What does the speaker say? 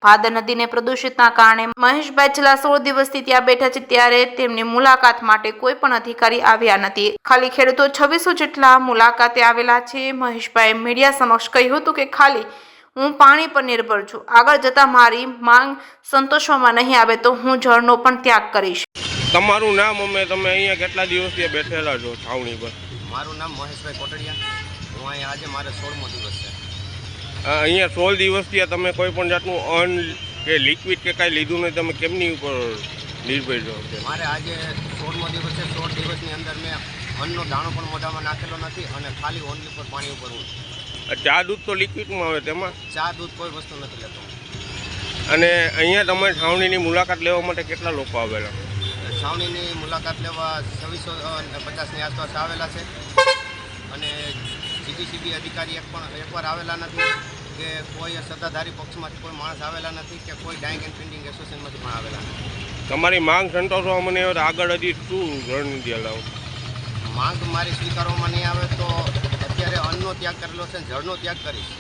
ભાદર નદીને પ્રદૂષિતના કારણે મહેશભાઈ છેલ્લા 16 દિવસથી ત્યાં બેઠા છે, ત્યારે તેમની મુલાકાત માટે કોઈ પણ અધિકારી આવ્યા નથી. ખાલી ખેડૂતો 2600 જેટલા મુલાકાતે આવેલા છે. મહેશભાઈએ મીડિયા સમક્ષ કહ્યું હતું કે ખાલી હું પાણી પર નિર્ભર છું. આગળ જતા મારી માંગ સંતોષવામાં નહીં આવે તો હું જળનો પણ ત્યાગ કરીશ. તમારું નામ તમે અહીંયા કેટલા દિવસથી બેઠેલા છો છાવણી પર? મારું નામ મહેશભાઈ કોટડિયા. હું અહીંયા આજે મારે 16મો દિવસ છે. અહીંયા 16 દિવસથી તમે કોઈ પણ જાતનું અન્ન કે લિક્વિડ કે કાંઈ લીધું નહીં, તમે કેમની ઉપર નિર્ભર છો? મારે આજે 16મો દિવસ છે. 16 દિવસની અંદર મેં અન્નનો દાણો પણ મોઢામાં નાખેલો નથી અને ખાલી ઓનલી પર પાણી ઉપર હું. ચા દૂધ તો લિક્વિડમાં આવે, તેમાં ચા દૂધ કોઈ વસ્તુ નથી લેતો. અને અહીંયા તમે છાવણીની મુલાકાત લેવા માટે કેટલા લોકો આવેલા? છાવણીની મુલાકાત લેવા 2650ની આસપાસ આવેલા છે અને જીટીસીબી અધિકારી એકવાર આવેલા નથી કે કોઈ સત્તાધારી પક્ષમાંથી કોઈ માણસ આવેલા નથી કે કોઈ ડાઇંગ એન્ડ પ્રિન્ટિંગ એસોસિએશનમાંથી પણ આવેલા નથી. તમારી માંગ સંતોષવા મને આગળ હજી શું રણનીતિ હલાવો? માંગ મારી સ્વીકારવામાં નહીં આવે તો અત્યારે અન્નનો ત્યાગ કરેલો છે, જળનો ત્યાગ કરીશ.